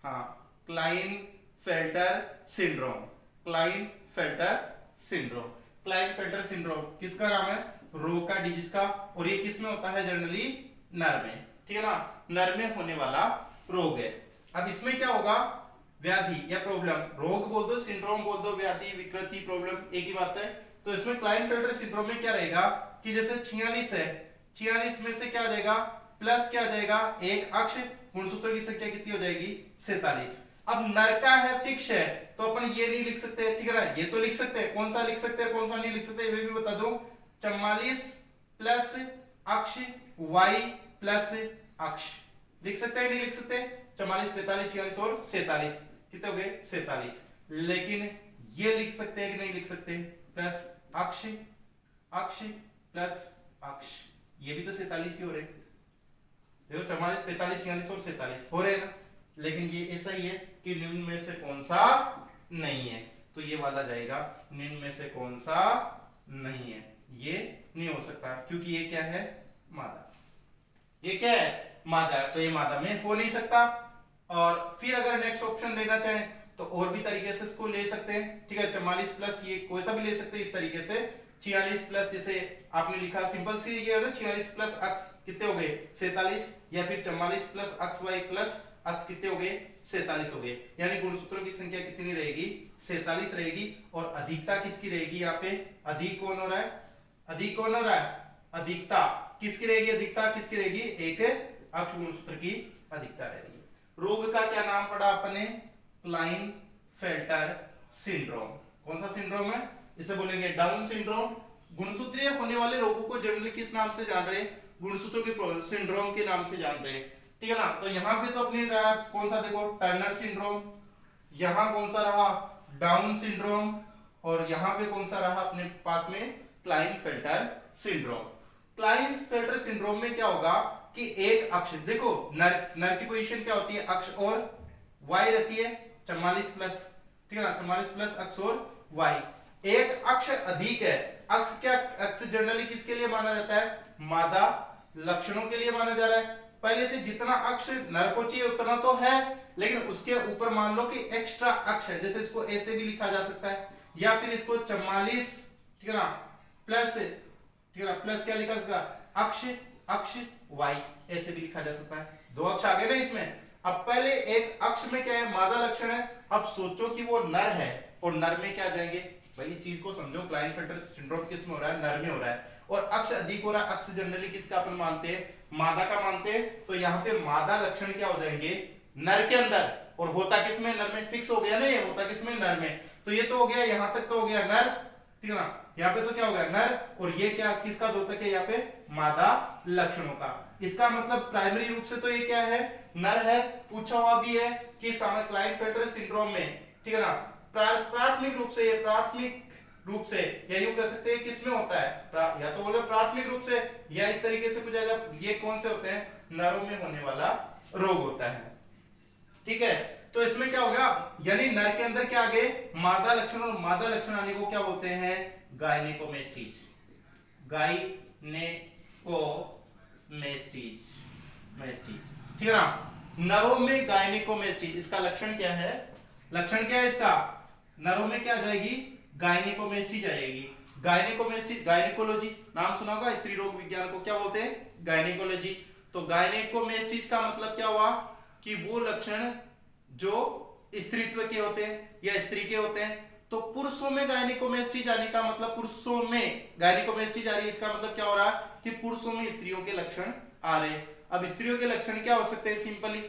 हाँ Klinefelter syndrome. Klinefelter syndrome, Klinefelter syndrome किसका नाम है? रोग का, डिजीज का। और ये किस में होता है? जनरली नर में, ठीक है ना, नर में होने वाला रोग है। अब इसमें क्या होगा? व्याधि या प्रॉब्लम, रोग बोल दो, सिंड्रोम बोल दो, व्याधि, विकृति, प्रॉब्लम एक ही बात है। तो इसमें क्लाइनफेल्टर सिंड्रोम में क्या रहेगा कि जैसे 46 है, 46 में से क्या आ जाएगा? प्लस क्या आ जाएगा? एक अक्ष, गुणसूत्रों की संख्या कितनी हो जाएगी? 47। अब नर का है, फिक्स है, तो अपन ये नहीं लिख सकते, ठीक है ना, ये तो लिख सकते हैं, कौन सा लिख सकते हैं कौन सा नहीं लिख सकते ये भी बता दो। 44 प्लस अक्ष y प्लस अक्ष लिख सकते हैं नहीं लिख सकते? 44, 45, 46 और 47 कितने हो गए? 47। लेकिन ये लिख सकते हैं कि नहीं लिख सकते? प्लस अक्ष अक्ष प्लस अक्ष, ये भी तो 47 ही हो रहे। देखो 44, 45, 46 और 47 हो रहे ना। लेकिन ये ऐसा ही है कि निम्न में से कौन सा नहीं है, तो ये वाला जाएगा निम्न में से कौन सा नहीं है। ये नहीं हो सकता क्योंकि ये क्या है? मादा। ये क्या है? मादा है, तो ये मादा में हो नहीं सकता। और फिर अगर नेक्स्ट ऑप्शन लेना चाहें तो और भी तरीके से इसको ले सकते हैं, ठीक है। 44 प्लस ये कोई सा भी ले सकते हैं इस तरीके से। 46 प्लस जैसे आपने लिखा सिंपल सी ये है ना, 46 प्लस अक्स कितने हो गए? 47। या फिर 44 प्लस अक्स वाई प्लस अक्स कितने हो गए? 47 हो गए। यानी गुणसूत्रों की संख्या कितनी रहेगी? 47 रहेगी। और अधिकता किसकी रहेगी? यहाँ पे अधिक कौन हो रहा है? अधिक कौन हो रहा है? अधिकता किसकी रहेगी? अधिकता किसकी रहेगी? एक अक्ष गुणसूत्र की अधिकता रहेगी। रोग का क्या नाम पढ़ा आपने? Klinefelter syndrome. कौन सा सिंड्रोम है? इसे बोलेंगे डाउन सिंड्रोम। गुणसूत्रीय होने वाले रोगों को जनरली किस नाम से जान रहे हैं? गुणसूत्रों के सिंड्रोम के नाम से जान रहे हैं, ठीक है ना। तो यहाँ पे तो अपने कौन सा देखो? Turner syndrome. यहाँ कौन सा रहा? Down syndrome. और यहाँ पे कौन सा रहा अपने पास में? Klinefelter syndrome. क्लाइनफेल्टर सिंड्रोम में क्या होगा कि एक अक्ष, देखो नर की पोजीशन क्या होती है? अक्ष और y रहती है 44 प्लस, ठीक है ना, 44 प्लस अक्ष और y। एक अक्ष अधिक है। अक्ष क्या? अक्ष जनरली किसके लिए माना जाता है? मादा लक्षणों के लिए माना जा रहा है। पहले से जितना अक्ष नर को चाहिए उतना तो है, लेकिन उसके ऊपर मान लो कि एक्स्ट्रा अक्ष है, जैसे इसको ऐसे भी लिखा जा सकता है, या फिर इसको 44, ठीक है ना, प्लस, ठीक है ना, प्लस क्या लिखा सकता? अक्ष अक्ष y ऐसे भी लिखा जा सकता है। दो अक्ष आ गए ना इसमें। अब पहले एक अक्ष में क्या है? मादा लक्षण है। अब सोचो कि वो नर है, और नर में क्या जाएंगे भाई? इस चीज को समझो, क्लाइनफेल्टर सिंड्रोम किस में हो रहा है? नर में हो रहा है। और अक्ष अधिक हो रहा है। अक्ष जनरली किसका अपन मानते हैं? मादा का मानते हैं। तो यहाँ पे मादा लक्षण क्या हो जाएंगे? नर के अंदर। और होता किसमें? नर में। फिक्स हो गया ना, ये होता किसमें? नर में। तो ये तो हो गया, यहां तक तो हो गया नर, ठीक है ना। यहाँ पे तो क्या हो गया? नर। और ये क्या किसका द्योतक है? यहाँ पे मादा लक्षणों का। इसका मतलब प्राइमरी रूप से तो ये क्या है? नर है। पूछा हुआ भी है कि क्लाइनफेल्टर सिंड्रोम में, ठीक है ना, प्राथमिक रूप से, ये प्राथमिक रूप से, या यूं कह सकते हैं किसमें होता है? या तो बोलो प्राथमिक रूप से, या इस तरीके से पूछा जाए ये कौन से होते हैं? नरों में होने वाला रोग होता है, ठीक है। तो इसमें क्या होगा? यानी नर के अंदर क्या आ गए? मादा लक्षण। और मादा लक्षण आने को क्या बोलते हैं? गायनेकोमेस्टीज। ठीक है ना। नरों में गायनेकोमेस्टीज, इसका लक्षण क्या है? लक्षण क्या है इसका? नरों में क्या जाएगी? गायनेकोमेस्टीज आएगी। गायनेकोमेस्टीज, गायनेकोलॉजी नाम सुना होगा, स्त्री रोग विज्ञान को क्या बोलते हैं? गायनेकोलॉजी। तो गायनेकोमेस्टीज का मतलब क्या हुआ कि वो लक्षण जो स्त्रीत्व के होते हैं या स्त्री के होते हैं। तो पुरुषों में गायनेकोमेस्टीज आने का मतलब, पुरुषों में गायनेकोमेस्टीज आ रही है, इसका मतलब क्या हो रहा है कि पुरुषों में स्त्रियों के लक्षण आ रहे हैं। अब स्त्रियों के लक्षण क्या हो सकते हैं? सिंपली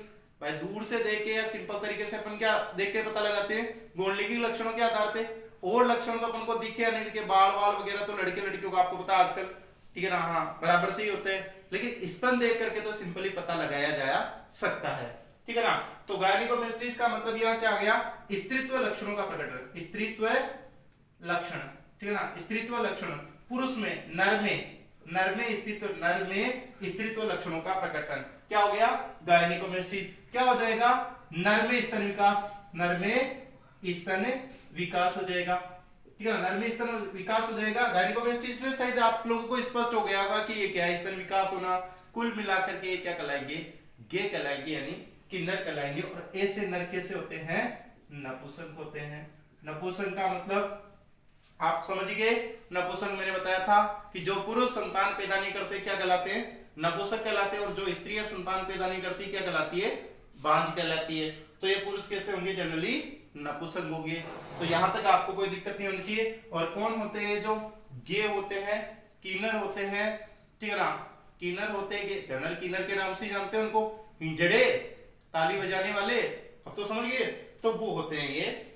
भाई दूर से देख के या सिंपल तरीके से अपन क्या देख के पता लगाते हैं? गौणलिंगिक लक्षणों के आधार पे। और लक्षण तो अपन को दिखे या नहीं दिखे, बाल वाल वगैरह तो लड़के लड़कियों का आपको पता आजकल, ठीक है ना, हाँ बराबर से ही होते हैं। लेकिन स्तन देख करके तो सिंपली पता लगाया जा सकता है, ठीक है ना। तो गायनेकोमेस्टीज का मतलब यह क्या आ गया? स्त्रीत्व लक्षणों का प्रकटन। स्त्रीत्व लक्षण, ठीक है ना, स्त्रीत्व लक्षण। पुरुष में, नर में स्त्रीत्व लक्षणों का प्रकटन क्या हो गया, गायनिकोमेस्टीज। क्या हो जाएगा, नर में स्तन विकास, नर में स्तन विकास हो जाएगा, ठीक है ना, नर में स्तन विकास हो जाएगा। गायनिकोमेस्टीज में शायद आप लोगों को स्पष्ट हो गया होगा कि ये क्या है, स्तन विकास होना। कुल मिलाकर के ये क्या कहलाएंगे, गे कहलाएंगे, यानी कि नर कहलाएंगे। और ऐसे नर कैसे होते हैं, नपुंसक होते हैं। नपुंसक का मतलब आप समझ गए, नपुंसक मैंने बताया था कि जो पुरुष संतान पैदा नहीं करते क्या कहलाते हैं, नपुंसक कहलाते हैं। और जो स्त्रियां संतान पैदा नहीं करती क्या कहलाती है, बांझ कहलाती है। तो ये पुरुष कैसे होंगे, जनरली नपुंसक होंगे। तो यहां तक आपको कोई दिक्कत नहीं होनी चाहिए। और कौन होते हैं, जो गे होते हैं, कीनर होते हैं, ठीक है ना, कीनर होते हैं, जनरल कीनर के नाम से जानते हैं उनको, हिंजड़े ताली बजाने वाले, अब तो समझ गए। तो वो होते हैं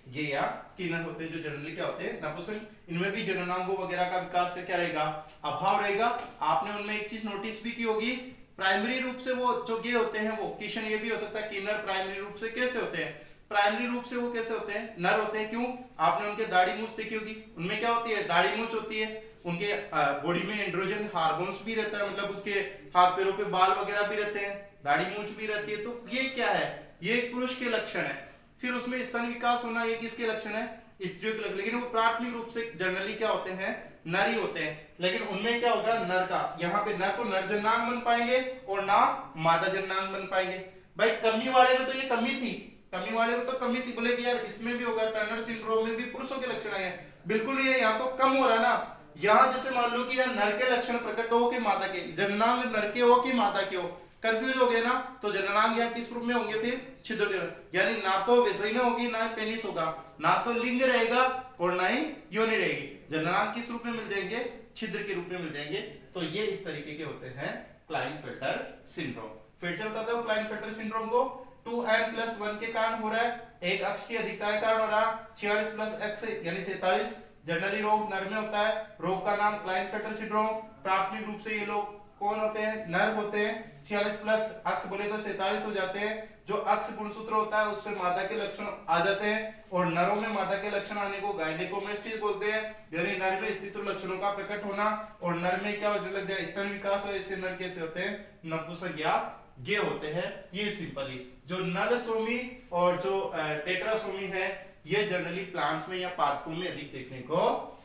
ये या कीनर होते हैं, जो जनरली क्या होते हैं, नपुंसक। इनमें भी जननांगों वगैरह का विकास का क्या रहेगा, अभाव रहेगा। आपने उनमें एक चीज नोटिस भी की होगी, प्राइमरी रूप से वो जो गे होते हैं, वो क्वेश्चन ये भी हो सकता है, कीनर प्राइमरी रूप से कैसे होते हैं, प्राइमरी रूप से वो कैसे होते हैं, नर होते हैं। क्यों, आपने उनके दाढ़ी मूंछ देखी होगी, उनमें क्या होती है, दाढ़ी मूंछ होती है। उनके बॉडी में एंड्रोजन हार्मोन्स भी रहता है, मतलब उसके हाथ पैरों पे बाल वगैरह भी रहते हैं, दाढ़ी मूंछ भी रहती है। तो ये क्या है, ये एक पुरुष के लक्षण है। फिर उसमें स्तन विकास होना, ये किसके लक्षण है, स्त्रियों के लक्षण। लेकिन वो प्राथमिक रूप से जनरली क्या होते हैं, नर ही होते हैं। लेकिन उनमें क्या होगा, नर का, यहाँ पे ना तो नर जननांग बन पाएंगे और ना मादा जननांग बन पाएंगे। भाई कमी वाले में तो ये कमी थी, कमी वाले में तो कमी थी, बोले कि यार इसमें भी होगा, टर्नर सिंड्रोम में भी पुरुषों के लक्षण आए हैं। बिल्कुल ये यहाँ तो कम हो रहा है ना। यहाँ जैसे मान लो कि यार नर के लक्षण प्रकट हो कि मादा के, जननांग नर के हो कि मादा के हो, कंफ्यूज हो गए ना। तो जननांग यहाँ किस रूप में होंगे, फिर छिद्र, यानी ना तो वेजाइना होगी ना पेनिस होगा, ना तो लिंग रहेगा और ना ही योनि रहेगी। जननांग किस रूप में मिल जाएंगे, छिद्र के रूप में मिल जाएंगे। तो ये इस तरीके के होते हैं क्लाइनफेल्टर सिंड्रोम। फिर से बताते हो क्लाइनफेल्टर सिंड्रोम को 2n+1 के कारण हो रहा है, एक अक्ष की अधिकता के कारण हो रहा है। 46+x यानी 47 जनरली रोग नर में होता है। रोग का नाम क्लाइनफेल्टर सिंड्रोम। प्राथमिक रूप से ये लोग कौन होते हैं, नर होते हैं। 46+ अक्ष बोले तो 47 हो जाते हैं। जो अक्ष गुणसूत्र होता है उससे मादा के लक्षण आ जाते हैं, और नरों में मादा के लक्षण आने को गायनेकोमेस्टीज बोलते हैं, यानी नर में स्त्रीत्व लक्षणों का प्रकट होना। और नर में क्या होने लग जाए, स्तन विकास, और इससे नर कैसे होते हैं, नपुंसक या गे होते हैं। ये सिंपली जो नलसोमी और जो टेट्रासोमी है, ये जनरली प्लांट्स में या पादपों में अधिक देखने को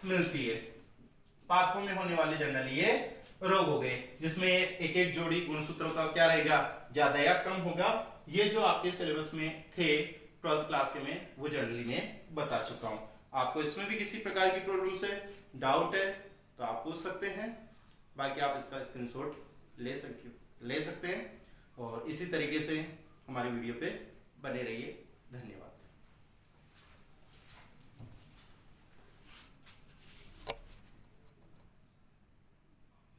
मिलती है। पादपों में होने वाले जनरली ये रोग हो गए, जिसमें एक एक जोड़ी गुणसूत्रों का क्या रहेगा, ज्यादा या कम होगा। ये जो आपके सिलेबस में थे 12th क्लास के में, वो जनरली मैं बता चुका हूं। आपको इसमें भी किसी प्रकार की प्रॉब्लम से डाउट है तो आप पूछ सकते हैं, बाकी आप इसका स्क्रीनशॉट ले सकते हैं। और इसी तरीके से हमारी वीडियो पे बने रहिए। धन्यवाद।